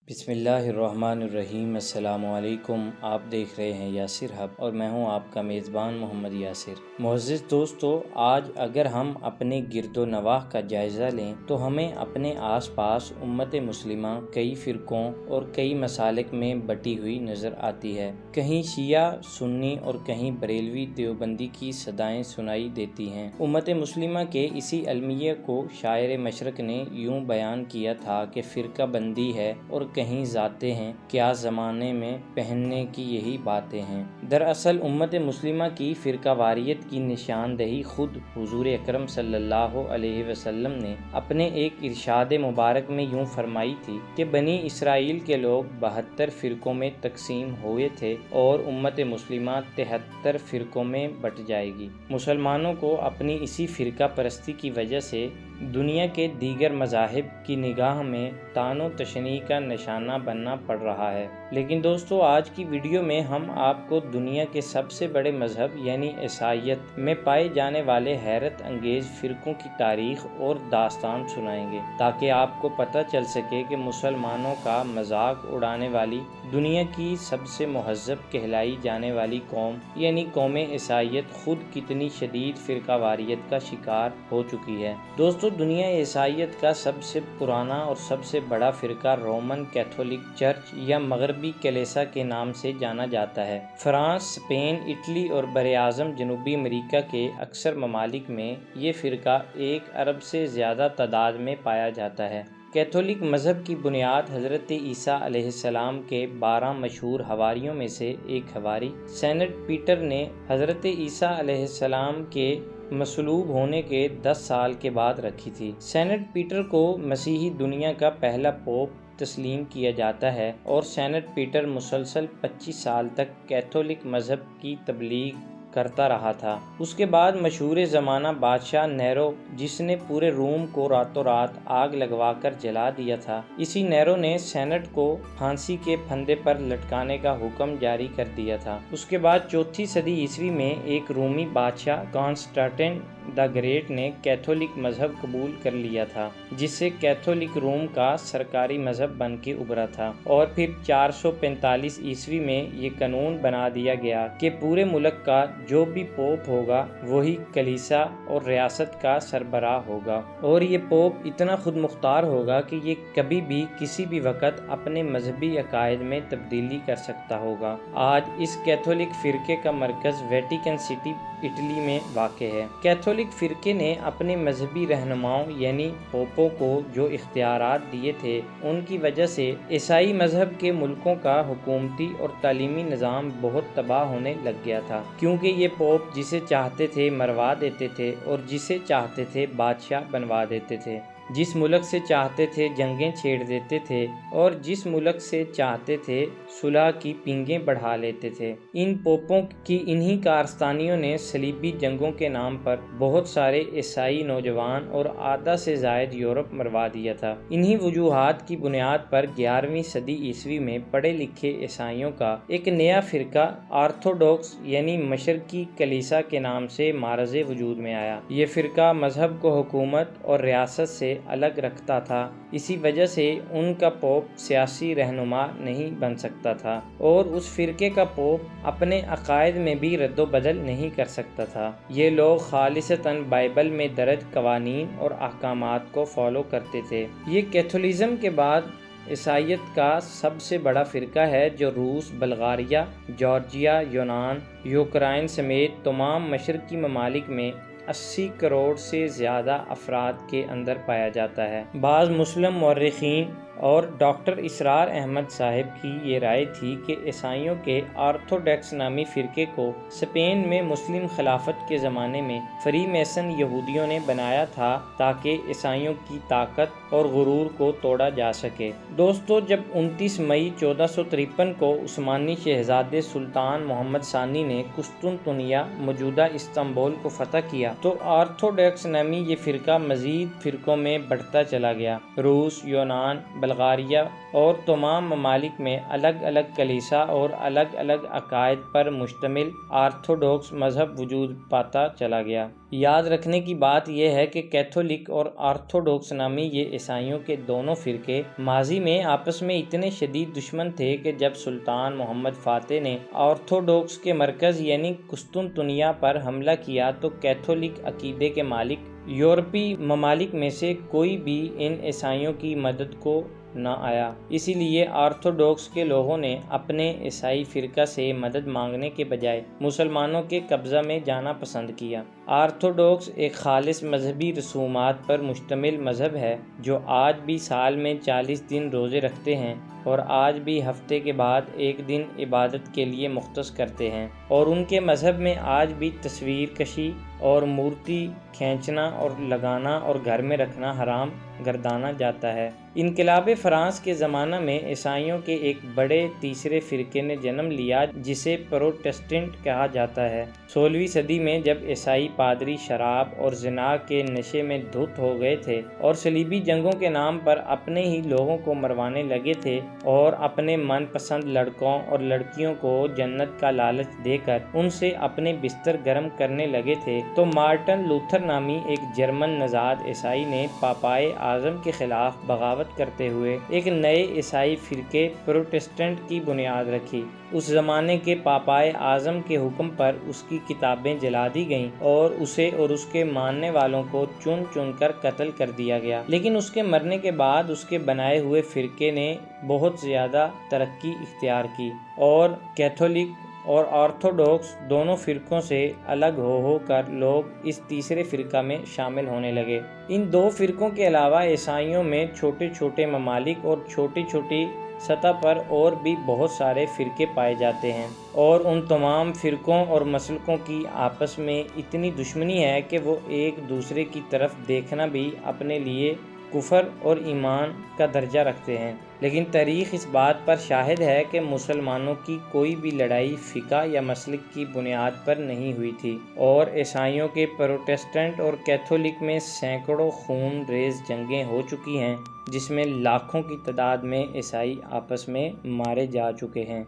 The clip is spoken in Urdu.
بسم اللہ الرحمن الرحیم۔ السلام علیکم۔ آپ دیکھ رہے ہیں یاسر ہب اور میں ہوں آپ کا میزبان محمد یاسر۔ معزز دوستو، آج اگر ہم اپنے گرد و نواح کا جائزہ لیں تو ہمیں اپنے آس پاس امت مسلمہ کئی فرقوں اور کئی مسالک میں بٹی ہوئی نظر آتی ہے۔ کہیں شیعہ سنی اور کہیں بریلوی دیوبندی کی صدائیں سنائی دیتی ہیں۔ امت مسلمہ کے اسی المیہ کو شاعر مشرق نے یوں بیان کیا تھا کہ فرقہ بندی ہے اور کہیں ذاتیں ہیں، کیا زمانے میں پہننے کی یہی باتیں ہیں۔ دراصل امت مسلمہ کی فرقہ واریت کی نشاندہی خود حضور اکرم صلی اللہ علیہ وسلم نے اپنے ایک ارشاد مبارک میں یوں فرمائی تھی کہ بنی اسرائیل کے لوگ 72 فرقوں میں تقسیم ہوئے تھے اور امت مسلمہ 73 فرقوں میں بٹ جائے گی۔ مسلمانوں کو اپنی اسی فرقہ پرستی کی وجہ سے دنیا کے دیگر مذاہب کی نگاہ میں طعن و تشنیع کا نشانہ بننا پڑ رہا ہے۔ لیکن دوستو، آج کی ویڈیو میں ہم آپ کو دنیا کے سب سے بڑے مذہب یعنی عیسائیت میں پائے جانے والے حیرت انگیز فرقوں کی تاریخ اور داستان سنائیں گے، تاکہ آپ کو پتہ چل سکے کہ مسلمانوں کا مذاق اڑانے والی دنیا کی سب سے مہذب کہلائی جانے والی قوم یعنی قوم عیسائیت خود کتنی شدید فرقہ واریت کا شکار ہو چکی ہے۔ دوستو، دنیا عیسائیت کا سب سے پرانا اور سب سے بڑا فرقہ رومن کیتھولک چرچ یا مغربی کلیسا کے نام سے جانا جاتا ہے۔ فرانس، اسپین، اٹلی اور براعظم جنوبی امریکہ کے اکثر ممالک میں یہ فرقہ 1 ارب سے زیادہ تعداد میں پایا جاتا ہے۔ کیتھولک مذہب کی بنیاد حضرت عیسیٰ علیہ السلام کے 12 مشہور حواریوں میں سے ایک حواری سینٹ پیٹر نے حضرت عیسیٰ علیہ السلام کے مصلوب ہونے کے 10 سال کے بعد رکھی تھی۔ سینٹ پیٹر کو مسیحی دنیا کا پہلا پوپ تسلیم کیا جاتا ہے اور سینٹ پیٹر مسلسل 25 سال تک کیتھولک مذہب کی تبلیغ کرتا رہا تھا۔ اس کے بعد مشہور زمانہ بادشاہ نیرو، جس نے پورے روم کو راتوں رات آگ لگوا کر جلا دیا تھا، اسی نیرو نے سینٹ کو پھانسی کے پھندے پر لٹکانے کا حکم جاری کر دیا تھا۔ اس کے بعد 4 صدی عیسوی میں ایک رومی بادشاہ کانسٹانٹین دا گریٹ نے کیتھولک مذہب قبول کر لیا تھا، جس سے کیتھولک روم کا سرکاری مذہب بن کے ابھرا تھا، اور پھر 445 عیسوی میں یہ قانون بنا دیا گیا کہ پورے ملک کا جو بھی پوپ ہوگا وہی کلیسا اور ریاست کا سربراہ ہوگا، اور یہ پوپ اتنا خود مختار ہوگا کہ یہ کبھی بھی کسی بھی وقت اپنے مذہبی عقائد میں تبدیلی کر سکتا ہوگا۔ آج اس کیتھولک فرقے کا مرکز ویٹیکن سٹی اٹلی میں واقع ہے۔ کیتھولک فرقے نے اپنے مذہبی رہنماؤں یعنی پوپوں کو جو اختیارات دیے تھے، ان کی وجہ سے عیسائی مذہب کے ملکوں کا حکومتی اور تعلیمی نظام بہت تباہ ہونے لگ گیا تھا، کیونکہ یہ پوپ جسے چاہتے تھے مروا دیتے تھے اور جسے چاہتے تھے بادشاہ بنوا دیتے تھے، جس ملک سے چاہتے تھے جنگیں چھیڑ دیتے تھے اور جس ملک سے چاہتے تھے صلح کی پینگیں بڑھا لیتے تھے۔ ان پوپوں کی انہی کارستانیوں نے صلیبی جنگوں کے نام پر بہت سارے عیسائی نوجوان اور آدھا سے زائد یورپ مروا دیا تھا۔ انہی وجوہات کی بنیاد پر 11ویں صدی عیسوی میں پڑھے لکھے عیسائیوں کا ایک نیا فرقہ آرتھوڈوکس یعنی مشرقی کلیسا کے نام سے معرض وجود میں آیا۔ یہ فرقہ مذہب کو حکومت اور ریاست سے الگ رکھتا تھا، اسی وجہ سے ان کا پوپ سیاسی رہنما نہیں بن سکتا تھا اور اس فرقے کا پوپ اپنے عقائد میں بھی رد و بدل نہیں کر سکتا تھا۔ یہ لوگ خالصتاً بائبل میں درج قوانین اور احکامات کو فالو کرتے تھے۔ یہ کیتھولزم کے بعد عیسائیت کا سب سے بڑا فرقہ ہے جو روس، بلغاریہ، جارجیا، یونان، یوکرائن سمیت تمام مشرقی ممالک میں 80 کروڑ سے زیادہ افراد کے اندر پایا جاتا ہے۔ بعض مسلم مورخین اور ڈاکٹر اسرار احمد صاحب کی یہ رائے تھی کہ عیسائیوں کے آرتھوڈاکس نامی فرقے کو اسپین میں مسلم خلافت کے زمانے میں فری میسن یہودیوں نے بنایا تھا تاکہ عیسائیوں کی طاقت اور غرور کو توڑا جا سکے۔ دوستو، جب 29 مئی 1453 کو عثمانی شہزادے سلطان محمد ثانی نے قسطنطنیہ موجودہ استنبول کو فتح کیا تو آرتھوڈاکس نامی یہ فرقہ مزید فرقوں میں بڑھتا چلا گیا۔ روس، یونان، بلغاریہ اور تمام ممالک میں الگ الگ کلیسا اور الگ الگ عقائد پر مشتمل آرتھوڈوکس مذہب وجود پاتا چلا گیا۔ یاد رکھنے کی بات یہ ہے کہ کیتھولک اور آرتھوڈوکس نامی یہ عیسائیوں کے دونوں فرقے ماضی میں آپس میں اتنے شدید دشمن تھے کہ جب سلطان محمد فاتح نے آرتھوڈوکس کے مرکز یعنی قسطنطنیہ پر حملہ کیا تو کیتھولک عقیدے کے مالک یورپی ممالک میں سے کوئی بھی ان عیسائیوں کی مدد کو نہ آیا۔ اسی لیے آرتھوڈوکس کے لوگوں نے اپنے عیسائی فرقہ سے مدد مانگنے کے بجائے مسلمانوں کے قبضہ میں جانا پسند کیا۔ آرتھوڈوکس ایک خالص مذہبی رسومات پر مشتمل مذہب ہے جو آج بھی سال میں 40 دن روزے رکھتے ہیں اور آج بھی ہفتے کے بعد ایک دن عبادت کے لیے مختص کرتے ہیں، اور ان کے مذہب میں آج بھی تصویر کشی اور مورتی کھینچنا اور لگانا اور گھر میں رکھنا حرام گردانا جاتا ہے۔ انقلاب فرانس کے زمانہ میں عیسائیوں کے ایک بڑے تیسرے فرقے نے جنم لیا جسے پروٹسٹنٹ کہا جاتا ہے۔ 16ویں صدی میں جب عیسائی پادری شراب اور زنا کے نشے میں دھت ہو گئے تھے اور صلیبی جنگوں کے نام پر اپنے ہی لوگوں کو مروانے لگے تھے اور اپنے من پسند لڑکوں اور لڑکیوں کو جنت کا لالچ دے کر ان سے اپنے بستر گرم کرنے لگے تھے، تو مارٹن لوتھر نامی ایک جرمن نژاد عیسائی نے پاپائے اعظم کے خلاف بغاوت کرتے ہوئے ایک نئے عیسائی فرقے پروٹسٹنٹ کی بنیاد رکھی۔ اس زمانے کے پاپائے اعظم کے حکم پر اس کی کتابیں جلا دی گئیں اور اسے اور اس کے ماننے والوں کو چن چن کر قتل کر دیا گیا، لیکن اس کے مرنے کے بعد اس کے بنائے ہوئے فرقے نے بہت زیادہ ترقی اختیار کی اور کیتھولک اور آرتھوڈوکس دونوں فرقوں سے الگ ہو کر لوگ اس تیسرے فرقہ میں شامل ہونے لگے۔ ان دو فرقوں کے علاوہ عیسائیوں میں چھوٹے چھوٹے ممالک اور چھوٹی چھوٹی سطح پر اور بھی بہت سارے فرقے پائے جاتے ہیں، اور ان تمام فرقوں اور مسلکوں کی آپس میں اتنی دشمنی ہے کہ وہ ایک دوسرے کی طرف دیکھنا بھی اپنے لیے کفر اور ایمان کا درجہ رکھتے ہیں۔ لیکن تاریخ اس بات پر شاہد ہے کہ مسلمانوں کی کوئی بھی لڑائی فقہ یا مسلک کی بنیاد پر نہیں ہوئی تھی، اور عیسائیوں کے پروٹسٹنٹ اور کیتھولک میں سینکڑوں خون ریز جنگیں ہو چکی ہیں جس میں لاکھوں کی تعداد میں عیسائی آپس میں مارے جا چکے ہیں۔